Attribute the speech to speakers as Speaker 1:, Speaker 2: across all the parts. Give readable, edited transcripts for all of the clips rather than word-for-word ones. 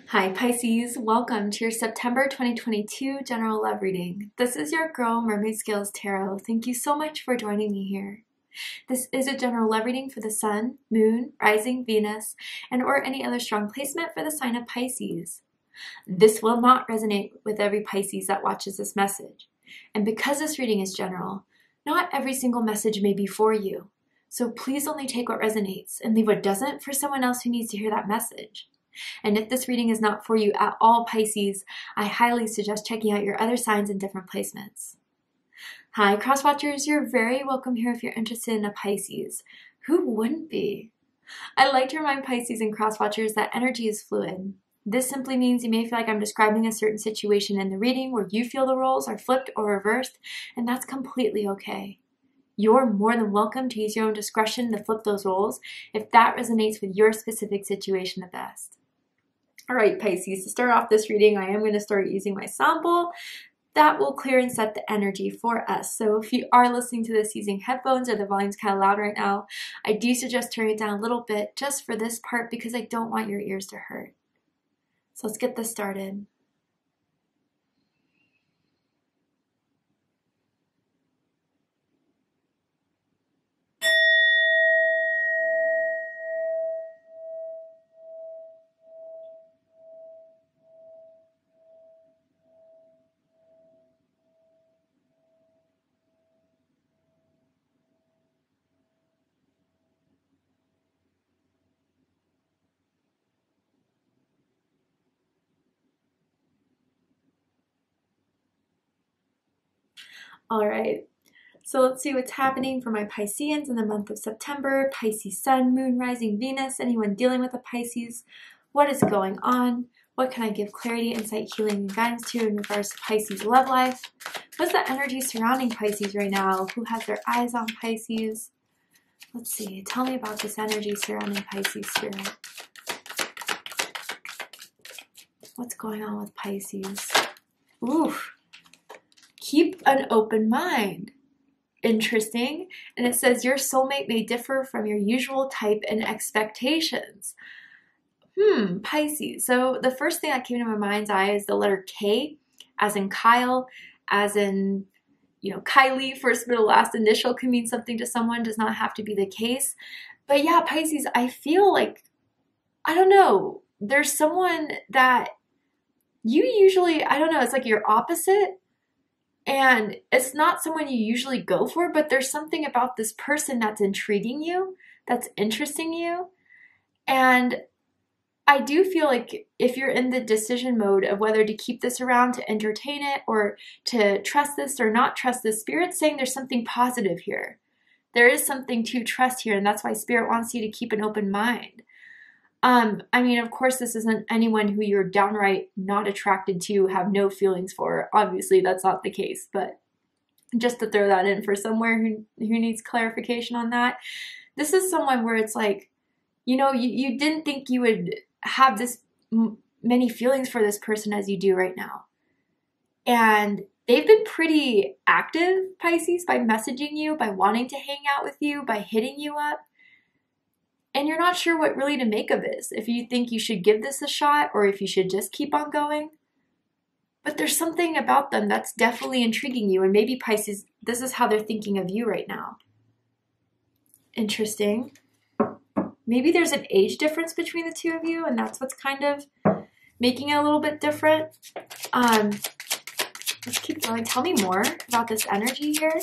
Speaker 1: Hi Pisces, welcome to your September 2022 general love reading. This is your girl Mermaid Scales Tarot. Thank you so much for joining me here. This is a general love reading for the Sun, Moon, Rising, Venus, and or any other strong placement for the sign of Pisces. This will not resonate with every Pisces that watches this message. And because this reading is general, not every single message may be for you. So please only take what resonates and leave what doesn't for someone else who needs to hear that message. And if this reading is not for you at all, Pisces, I highly suggest checking out your other signs and different placements. Hi, Cross Watchers. You're very welcome here if you're interested in a Pisces. Who wouldn't be? I like to remind Pisces and Cross Watchers that energy is fluid. This simply means you may feel like I'm describing a certain situation in the reading where you feel the roles are flipped or reversed, and that's completely okay. You're more than welcome to use your own discretion to flip those roles if that resonates with your specific situation the best. All right, Pisces, to start off this reading, I am going to start using my sample. That will clear and set the energy for us. So if you are listening to this using headphones or the volume's kind of loud right now, I do suggest turning it down a little bit just for this part because I don't want your ears to hurt. So let's get this started. All right, so let's see what's happening for my Pisceans in the month of September. Pisces Sun, Moon, Rising, Venus, anyone dealing with a Pisces. What is going on? What can I give clarity, insight, healing, and guidance to in regards to Pisces love life? What's the energy surrounding Pisces right now? Who has their eyes on Pisces? Let's see. Tell me about this energy surrounding Pisces spirit. What's going on with Pisces? Oof. Keep an open mind. Interesting. And it says your soulmate may differ from your usual type and expectations. Pisces. So the first thing that came to my mind's eye is the letter K, as in Kyle, as in, Kylie, first, middle, last initial can mean something to someone, does not have to be the case. But yeah, Pisces, I feel like, I don't know, there's someone that you usually, I don't know, it's like your opposite. And it's not someone you usually go for, but there's something about this person that's intriguing you, that's interesting you. And I do feel like if you're in the decision mode of whether to keep this around to entertain it or to trust this or not trust this, Spirit's saying there's something positive here. There is something to trust here, and that's why Spirit wants you to keep an open mind. I mean, of course, this isn't anyone who you're downright not attracted to, have no feelings for. Obviously, that's not the case, but just to throw that in for somewhere who needs clarification on that. This is someone where it's like, you didn't think you would have this many feelings for this person as you do right now. And they've been pretty active, Pisces, by messaging you, by wanting to hang out with you, by hitting you up. And you're not sure what really to make of this, if you think you should give this a shot or if you should just keep on going. But there's something about them that's definitely intriguing you, and maybe Pisces, this is how they're thinking of you right now. Interesting. Maybe there's an age difference between the two of you, and that's what's kind of making it a little bit different. Let's keep going. Tell me more about this energy here.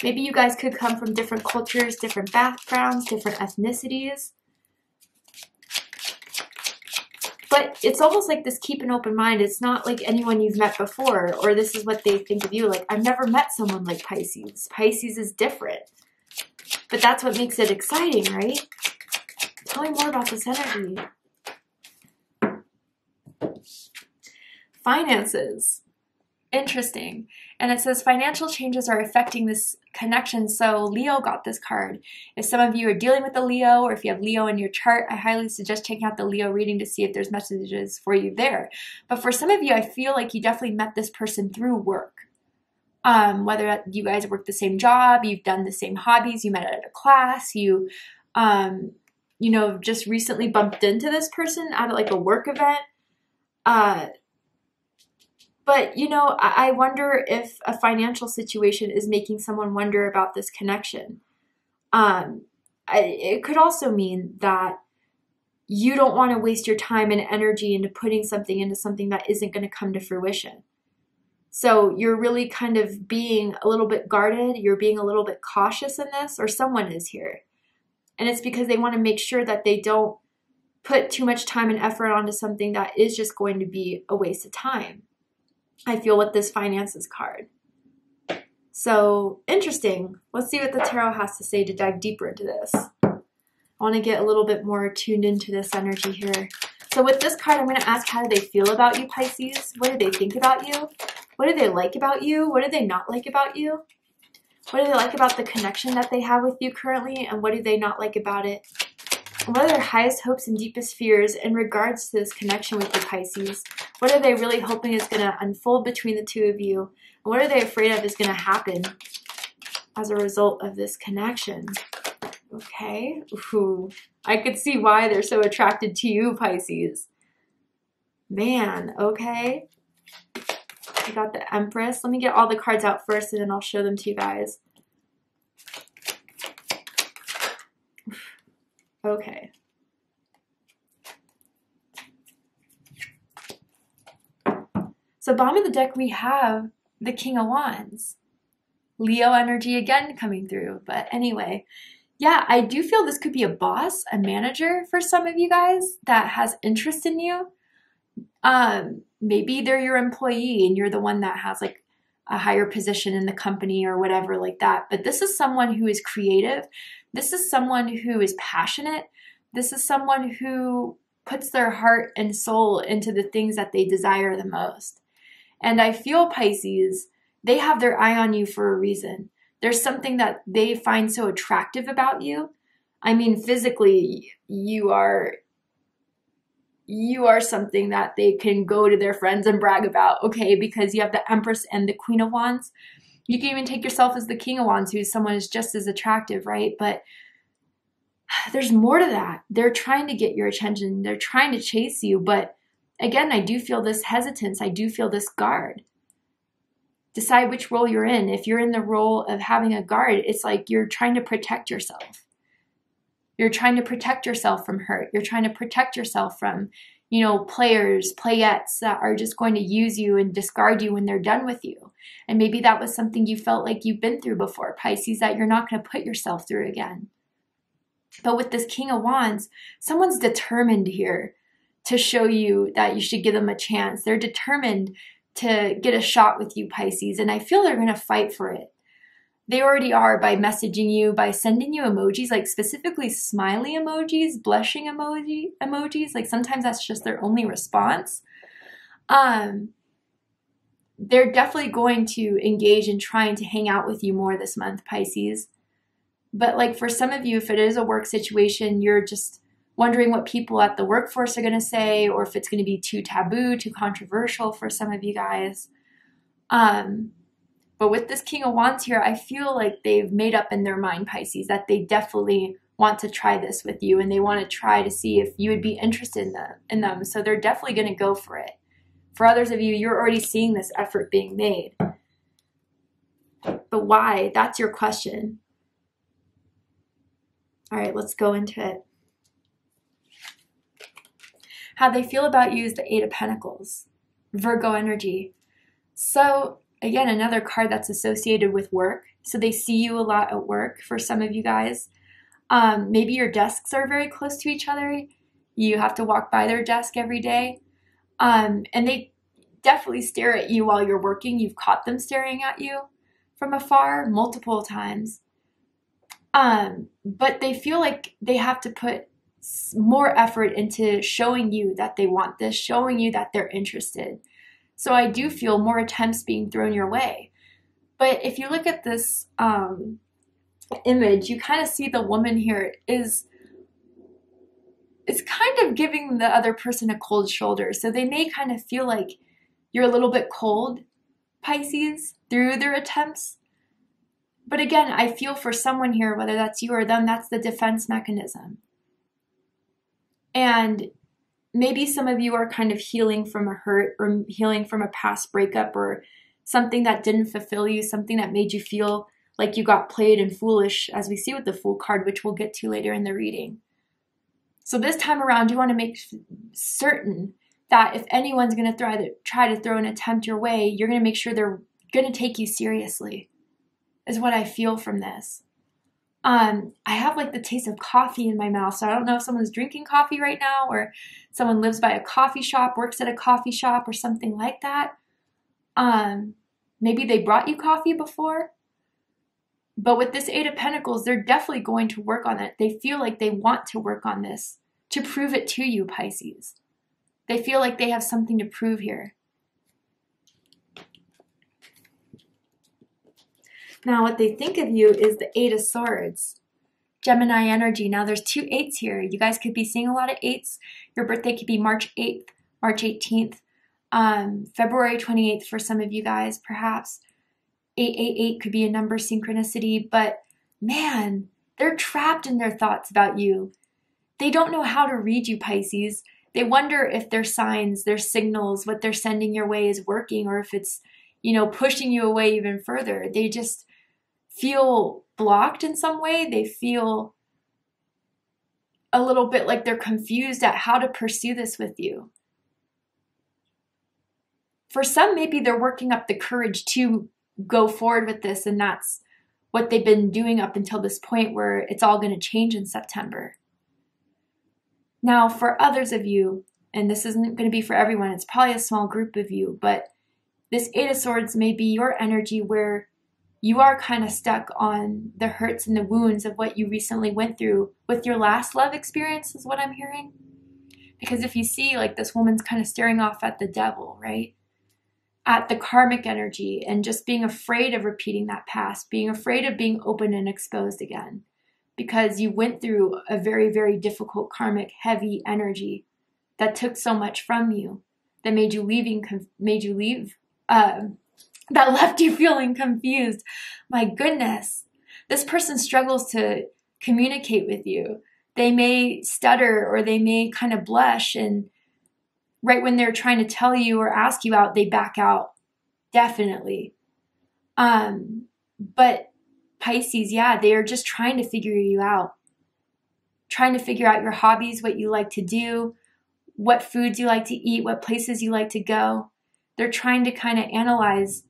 Speaker 1: Maybe you guys could come from different cultures, different backgrounds, different ethnicities. But it's almost like this keep an open mind. It's not like anyone you've met before, or this is what they think of you. Like, I've never met someone like Pisces. Pisces is different. But that's what makes it exciting, right? Tell me more about this energy. Finances. Interesting. And it says financial changes are affecting this connection. So Leo got this card. If some of you are dealing with a Leo, or if you have Leo in your chart, I highly suggest checking out the Leo reading to see if there's messages for you there. But for some of you, I feel like you definitely met this person through work. Whether you guys work the same job, you've done the same hobbies, you met at a class, you you know, just recently bumped into this person at like a work event. But, you know, I wonder if a financial situation is making someone wonder about this connection. It could also mean that you don't want to waste your time and energy into putting something into something that isn't going to come to fruition. So you're really kind of being a little bit guarded. You're being a little bit cautious in this, or someone is here. And it's because they want to make sure that they don't put too much time and effort onto something that is just going to be a waste of time. I feel with this finances card. So interesting. Let's see what the tarot has to say to dive deeper into this. I want to get a little bit more tuned into this energy here. So with this card, I'm going to ask, how do they feel about you, Pisces? What do they think about you? What do they like about you? What do they not like about you? What do they like about the connection that they have with you currently? And what do they not like about it? And what are their highest hopes and deepest fears in regards to this connection with you, Pisces? What are they really hoping is going to unfold between the two of you? And what are they afraid of is going to happen as a result of this connection? Okay. Ooh, I could see why they're so attracted to you, Pisces. Man, okay. I got the Empress. Let me get all the cards out first and then I'll show them to you guys. Okay. So bottom of the deck, we have the King of Wands. Leo energy again coming through. But anyway, yeah, I do feel this could be a boss, a manager for some of you guys that has interest in you. Maybe they're your employee and you're the one that has like a higher position in the company or whatever like that. But this is someone who is creative. This is someone who is passionate. This is someone who puts their heart and soul into the things that they desire the most. And I feel, Pisces, they have their eye on you for a reason. There's something that they find so attractive about you. I mean, physically, you are something that they can go to their friends and brag about, okay, because you have the Empress and the Queen of Wands. You can even take yourself as the King of Wands, who's someone who's just as attractive, right? But there's more to that. They're trying to get your attention. They're trying to chase you. But again, I do feel this hesitance. I do feel this guard. Decide which role you're in. If you're in the role of having a guard, it's like you're trying to protect yourself. You're trying to protect yourself from hurt. You're trying to protect yourself from, you know, playettes that are just going to use you and discard you when they're done with you. And maybe that was something you felt like you've been through before, Pisces, that you're not going to put yourself through again. But with this King of Wands, someone's determined here to show you that you should give them a chance. They're determined to get a shot with you, Pisces, and I feel they're going to fight for it. They already are by messaging you, by sending you emojis, like specifically smiley emojis, blushing emojis. Like sometimes that's just their only response. They're definitely going to engage in trying to hang out with you more this month, Pisces. But like for some of you, if it is a work situation, you're just wondering what people at the workforce are going to say, or if it's going to be too taboo, too controversial for some of you guys. But with this King of Wands here, I feel like they've made up in their mind, Pisces, that they definitely want to try this with you, and they want to try to see if you would be interested in them. So they're definitely going to go for it. For others of you, you're already seeing this effort being made. But why? That's your question. All right, let's go into it. How they feel about you is the Eight of Pentacles, Virgo energy. So again, another card that's associated with work. So they see you a lot at work for some of you guys. Maybe your desks are very close to each other. You have to walk by their desk every day. And they definitely stare at you while you're working. You've caught them staring at you from afar multiple times. But they feel like they have to put more effort into showing you that they want this, showing you that they're interested. So I do feel more attempts being thrown your way. But if you look at this image, you kind of see the woman here is kind of giving the other person a cold shoulder. So they may kind of feel like you're a little bit cold, Pisces, through their attempts. But again, I feel for someone here, whether that's you or them, that's the defense mechanism. And maybe some of you are kind of healing from a hurt or healing from a past breakup or something that didn't fulfill you, something that made you feel like you got played and foolish, as we see with the Fool card, which we'll get to later in the reading. So this time around, you want to make certain that if anyone's going to try to throw an attempt your way, you're going to make sure they're going to take you seriously, is what I feel from this. I have like the taste of coffee in my mouth, so I don't know if someone's drinking coffee right now or someone lives by a coffee shop, works at a coffee shop or something like that. Maybe they brought you coffee before. But with this Eight of Pentacles, they're definitely going to work on it. They feel like they want to work on this to prove it to you, Pisces. They feel like they have something to prove here. Now, what they think of you is the Eight of Swords, Gemini energy. Now, there's two eights here. You guys could be seeing a lot of eights. Your birthday could be March 8th, March 18th, February 28th for some of you guys, perhaps. 888 could be a number synchronicity, but man, they're trapped in their thoughts about you. They don't know how to read you, Pisces. They wonder if their signs, their signals, what they're sending your way is working, or if it's, pushing you away even further. They just feel blocked in some way. They feel a little bit like they're confused at how to pursue this with you. For some, maybe they're working up the courage to go forward with this, and that's what they've been doing up until this point where it's all going to change in September. Now, for others of you, and this isn't going to be for everyone, it's probably a small group of you, but this Eight of Swords may be your energy where you are kind of stuck on the hurts and the wounds of what you recently went through with your last love experience, is what I'm hearing. Because if you see, like, this woman's kind of staring off at the devil, right? At the karmic energy, and just being afraid of repeating that past, being afraid of being open and exposed again, because you went through a very, very difficult karmic heavy energy that took so much from you, that made you leave, that left you feeling confused. My goodness, this person struggles to communicate with you. They may stutter or they may kind of blush, and right when they're trying to tell you or ask you out, they back out. Definitely. But Pisces, yeah, they are just trying to figure you out. Trying to figure out your hobbies, what you like to do, what foods you like to eat, what places you like to go. They're trying to kind of analyze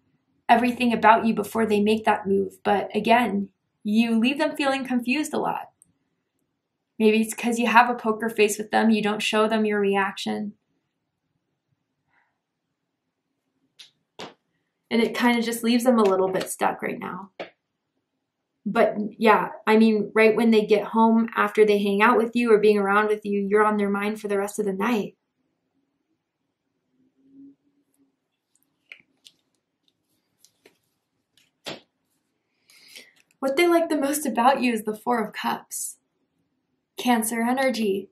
Speaker 1: everything about you before they make that move. But again, you leave them feeling confused a lot. Maybe it's because you have a poker face with them. You don't show them your reaction. And it kind of just leaves them a little bit stuck right now. But yeah, I mean, right when they get home after they hang out with you or being around with you, you're on their mind for the rest of the night. What they like the most about you is the Four of Cups. Cancer energy.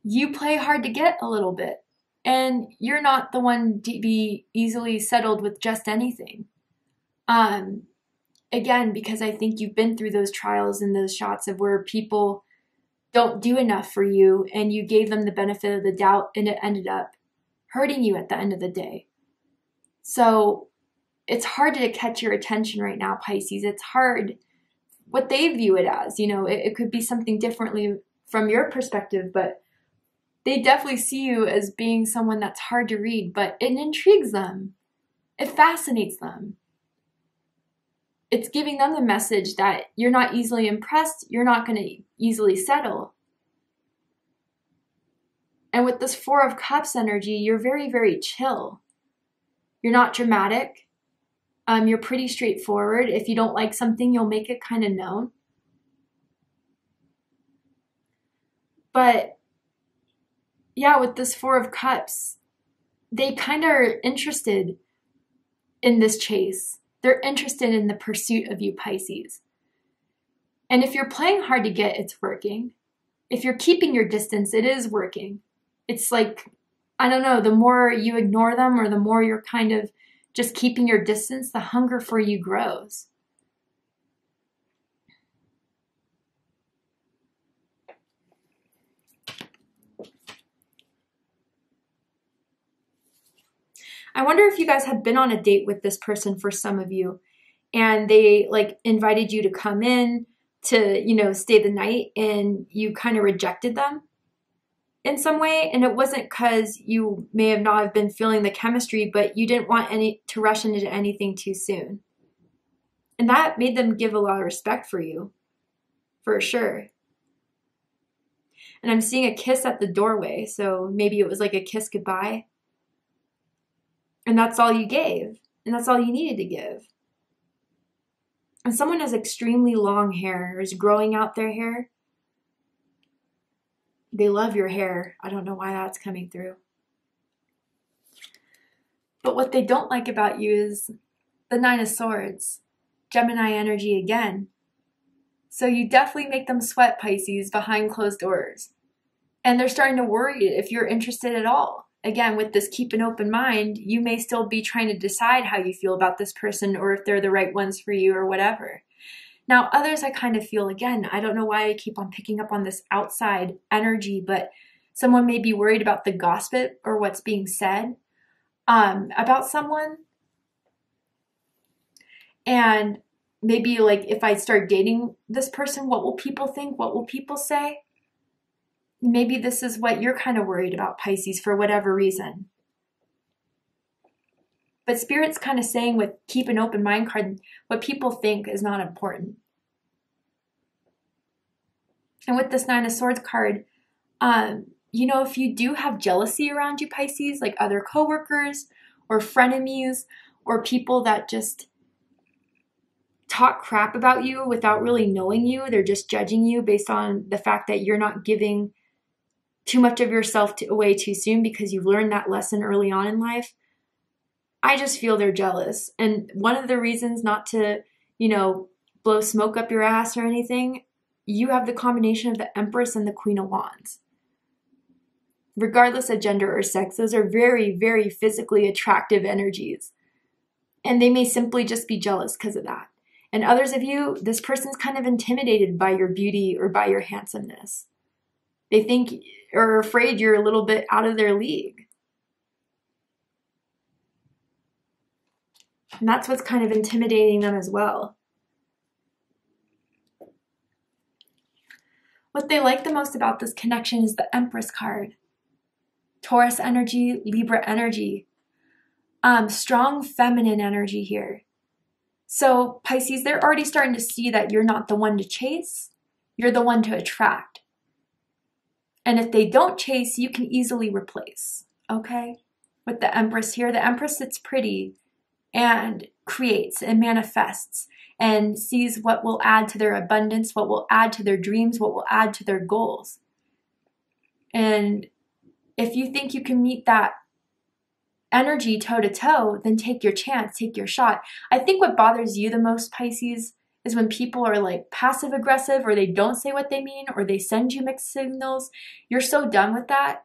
Speaker 1: You play hard to get a little bit. And you're not the one to be easily settled with just anything. Again, because I think you've been through those trials and those shots of where people don't do enough for you and you gave them the benefit of the doubt and it ended up hurting you at the end of the day. So it's hard to catch your attention right now, Pisces. It's hard what they view it as. It could be something differently from your perspective, but they definitely see you as being someone that's hard to read, but it intrigues them. It fascinates them. It's giving them the message that you're not easily impressed, you're not going to easily settle. And with this Four of Cups energy, you're very, very chill. You're not dramatic. You're pretty straightforward. If you don't like something, you'll make it kind of known. But yeah, with this Four of Cups, they kind of are interested in this chase. They're interested in the pursuit of you, Pisces. And if you're playing hard to get, it's working. If you're keeping your distance, it is working. It's like, I don't know, the more you ignore them or the more you're kind of just keeping your distance, the hunger for you grows. I wonder if you guys have been on a date with this person for some of you, and they like invited you to come in to, you know, stay the night, and you kind of rejected them in some way. And it wasn't because you may have not have been feeling the chemistry, but you didn't want to rush into anything too soon. And that made them give a lot of respect for you, for sure. And I'm seeing a kiss at the doorway, so maybe it was like a kiss goodbye. And that's all you gave, and that's all you needed to give. And someone has extremely long hair, or is growing out their hair. They love your hair. I don't know why that's coming through. But what they don't like about you is the Nine of Swords. Gemini energy again. So you definitely make them sweat, Pisces, behind closed doors. And they're starting to worry if you're interested at all. Again, with this keep an open mind, you may still be trying to decide how you feel about this person, or if they're the right ones for you or whatever. Now, others I kind of feel, again, I don't know why I keep on picking up on this outside energy, but someone may be worried about the gossip or what's being said about someone. And maybe like, if I start dating this person, what will people think? What will people say? Maybe this is what you're kind of worried about, Pisces, for whatever reason. But Spirit's kind of saying with keep an open mind card, what people think is not important. And with this Nine of Swords card, you know, if you do have jealousy around you, Pisces, like other coworkers or frenemies or people that just talk crap about you without really knowing you, they're just judging you based on the fact that you're not giving too much of yourself away too soon because you've learned that lesson early on in life. I just feel they're jealous. And one of the reasons, not to, you know, blow smoke up your ass or anything, you have the combination of the Empress and the Queen of Wands. Regardless of gender or sex, those are very, very physically attractive energies. And they may simply just be jealous because of that. And others of you, this person's kind of intimidated by your beauty or by your handsomeness. They think or are afraid you're a little bit out of their league. And that's what's kind of intimidating them as well. What they like the most about this connection is the Empress card. Taurus energy, Libra energy. Strong feminine energy here. So Pisces, they're already starting to see that you're not the one to chase. You're the one to attract. And if they don't chase, you can easily replace. Okay? With the Empress here, the Empress sits pretty and creates and manifests and sees what will add to their abundance, what will add to their dreams, what will add to their goals. And if you think you can meet that energy toe to toe, then take your chance, take your shot. I think what bothers you the most, Pisces, is when people are like passive aggressive, or they don't say what they mean, or they send you mixed signals. You're so done with that.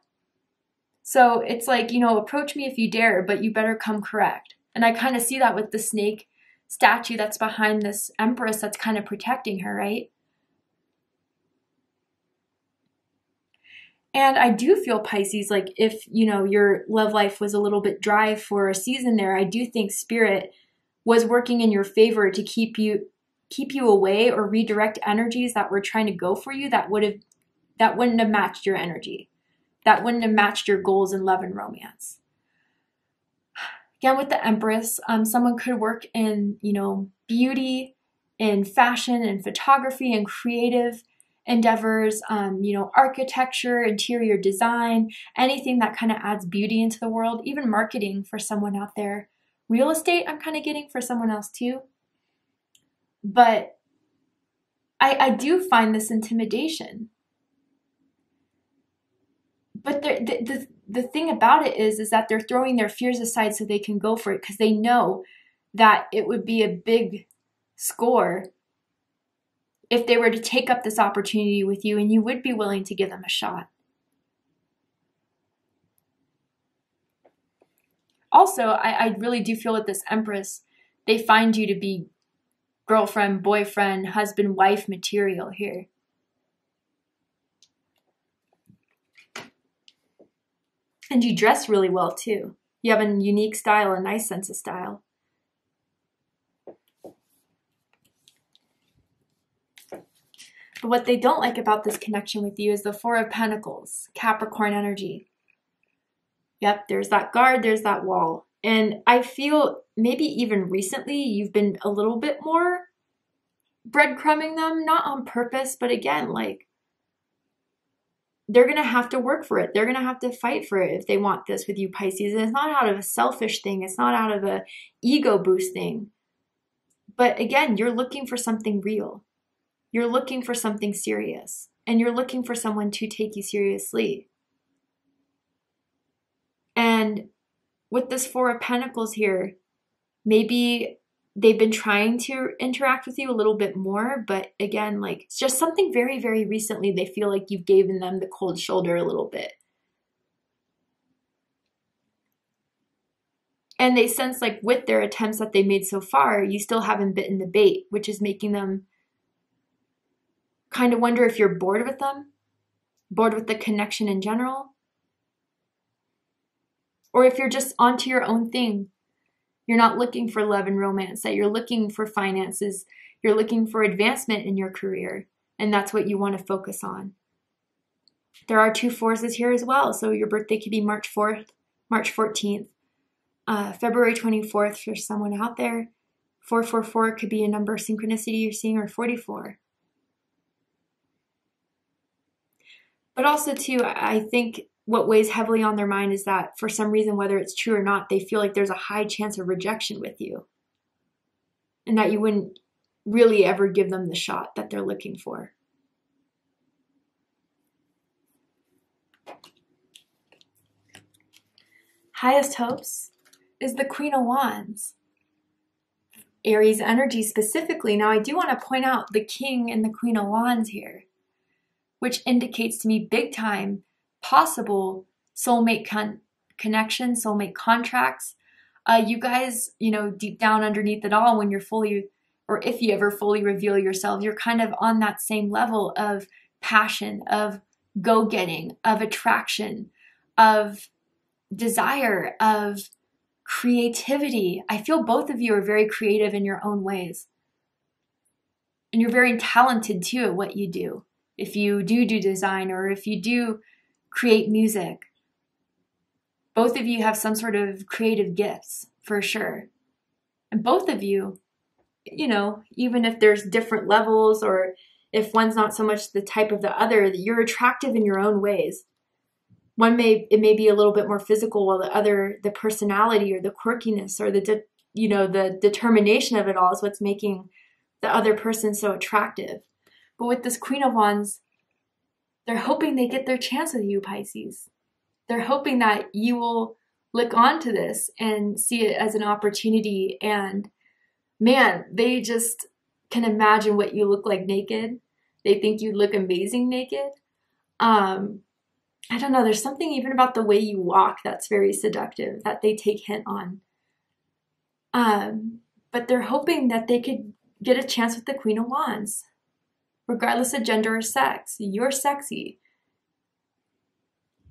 Speaker 1: So it's like, you know, approach me if you dare, but you better come correct. And I kind of see that with the snake statue that's behind this Empress that's kind of protecting her, right? And I do feel, Pisces, like if, you know, your love life was a little bit dry for a season there, I do think Spirit was working in your favor to keep you away or redirect energies that were trying to go for you that wouldn't have matched your energy. That wouldn't have matched your goals in love and romance. Again, with the Empress, someone could work in, you know, beauty, in fashion and photography and creative endeavors, you know, architecture, interior design, anything that kind of adds beauty into the world, even marketing for someone out there. Real estate, I'm kind of getting for someone else too. But I do find this intimidation. But the thing about it is that they're throwing their fears aside so they can go for it, because they know that it would be a big score if they were to take up this opportunity with you, and you would be willing to give them a shot. Also, I really do feel with this Empress, they find you to be girlfriend, boyfriend, husband, wife material here. And you dress really well too. You have a unique style, a nice sense of style. But what they don't like about this connection with you is the Four of Pentacles, Capricorn energy. Yep, there's that guard, there's that wall. And I feel maybe even recently you've been a little bit more breadcrumbing them, not on purpose, but again, like, they're going to have to work for it. They're going to have to fight for it if they want this with you, Pisces. And it's not out of a selfish thing. It's not out of a ego boost thing. But again, you're looking for something real. You're looking for something serious. And you're looking for someone to take you seriously. And with this Four of Pentacles here, maybe they've been trying to interact with you a little bit more, but again, like, it's just something very, very recently they feel like you've given them the cold shoulder a little bit. And they sense like with their attempts that they made so far, you still haven't bitten the bait, which is making them kind of wonder if you're bored with them, bored with the connection in general, or if you're just onto your own thing. You're not looking for love and romance, that you're looking for finances, you're looking for advancement in your career, and that's what you want to focus on. There are 2 4s here as well, so your birthday could be March 4th, March 14th, February 24th for someone out there. 444 could be a number synchronicity you're seeing, or 44. But also too, I think what weighs heavily on their mind is that for some reason, whether it's true or not, they feel like there's a high chance of rejection with you. And that you wouldn't really ever give them the shot that they're looking for. Highest hopes is the Queen of Wands. Aries energy specifically. Now, I do want to point out the King and the Queen of Wands here, which indicates to me big time possible soulmate connection, soulmate contracts. You guys, you know, deep down underneath it all, when you're fully, or if you ever fully reveal yourself, you're kind of on that same level of passion, of go-getting, of attraction, of desire, of creativity. I feel both of you are very creative in your own ways. And you're very talented too at what you do. If you do design, or if you do create music, both of you have some sort of creative gifts for sure. And both of you, you know, even if there's different levels, or if one's not so much the type of the other, you're attractive in your own ways. It may be a little bit more physical, while the other, the personality or the quirkiness or the determination of it all is what's making the other person so attractive. But with this Queen of Wands, they're hoping they get their chance with you, Pisces. They're hoping that you will look onto this and see it as an opportunity. And man, they just can imagine what you look like naked. They think you look amazing naked. I don't know, there's something even about the way you walk that's very seductive that they take hint on. But they're hoping that they could get a chance with the Queen of Wands. Regardless of gender or sex, you're sexy.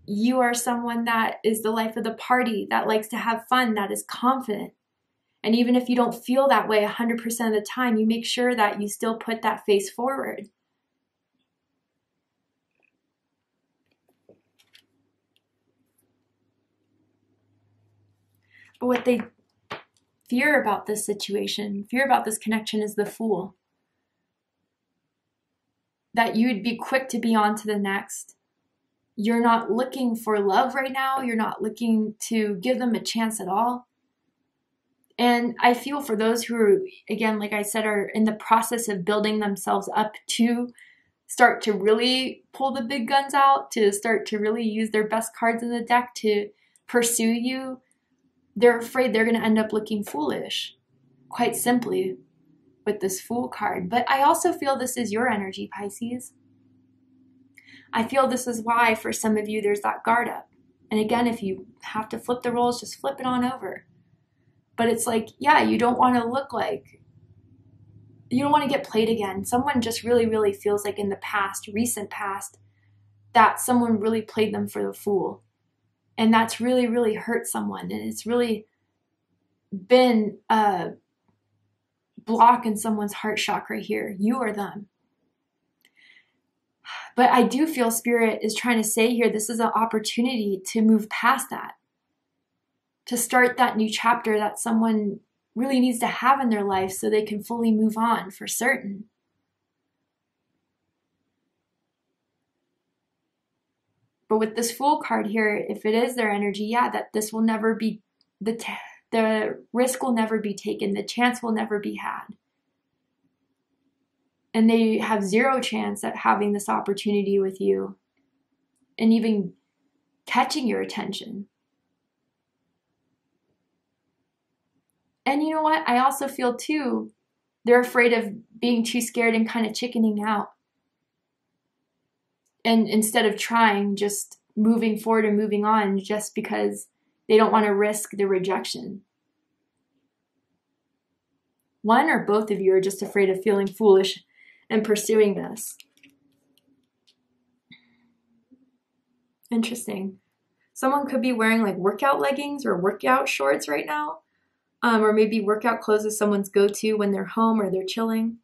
Speaker 1: You are someone that is the life of the party, that likes to have fun, that is confident. And even if you don't feel that way 100% of the time, you make sure that you still put that face forward. But what they fear about this situation, fear about this connection, is the Fool. That you'd be quick to be on to the next. You're not looking for love right now. You're not looking to give them a chance at all. And I feel for those who are, again, like I said, are in the process of building themselves up to start to really pull the big guns out, to start to really use their best cards in the deck to pursue you. They're afraid they're going to end up looking foolish, quite simply, with this Fool card. But I also feel this is your energy, Pisces. I feel this is why for some of you there's that guard up. And again, if you have to flip the roles, just flip it on over. But it's like, yeah, you don't want to look like, you don't want to get played again. Someone just really, really feels like in the past, recent past, that someone really played them for the Fool. And that's really, really hurt someone. And it's really been a block in someone's heart chakra here. You or them. But I do feel Spirit is trying to say here, this is an opportunity to move past that. To start that new chapter that someone really needs to have in their life so they can fully move on for certain. But with this Fool card here, if it is their energy, yeah, that this will never be, the risk will never be taken. The chance will never be had. And they have zero chance at having this opportunity with you and even catching your attention. And you know what? I also feel too, they're afraid of being too scared and kind of chickening out. And instead of trying, just moving forward and moving on just because they don't want to risk the rejection. One or both of you are just afraid of feeling foolish and pursuing this. Interesting. Someone could be wearing like workout leggings or workout shorts right now. Or maybe workout clothes is someone's go-to when they're home or they're chilling.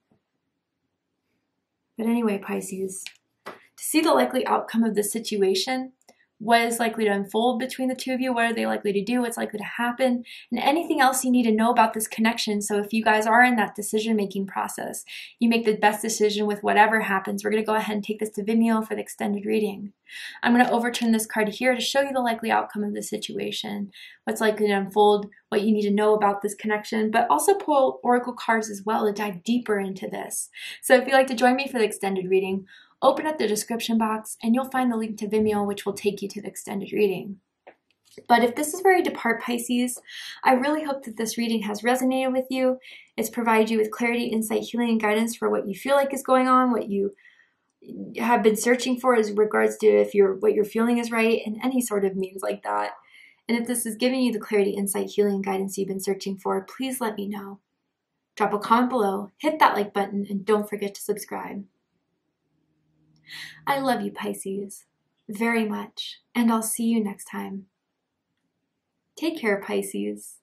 Speaker 1: But anyway, Pisces, to see the likely outcome of this situation, what is likely to unfold between the two of you, what are they likely to do, what's likely to happen, and anything else you need to know about this connection. So if you guys are in that decision-making process, you make the best decision with whatever happens. We're going to go ahead and take this to Vimeo for the extended reading. I'm going to overturn this card here to show you the likely outcome of the situation, what's likely to unfold, what you need to know about this connection, but also pull oracle cards as well to dive deeper into this. So if you'd like to join me for the extended reading, open up the description box and you'll find the link to Vimeo, which will take you to the extended reading. But if this is where you depart, Pisces, I really hope that this reading has resonated with you. It's provided you with clarity, insight, healing, and guidance for what you feel like is going on, what you have been searching for as regards to if what you're feeling is right, and any sort of means like that. And if this is giving you the clarity, insight, healing, and guidance you've been searching for, please let me know. Drop a comment below, hit that like button, and don't forget to subscribe. I love you, Pisces, very much, and I'll see you next time. Take care, Pisces.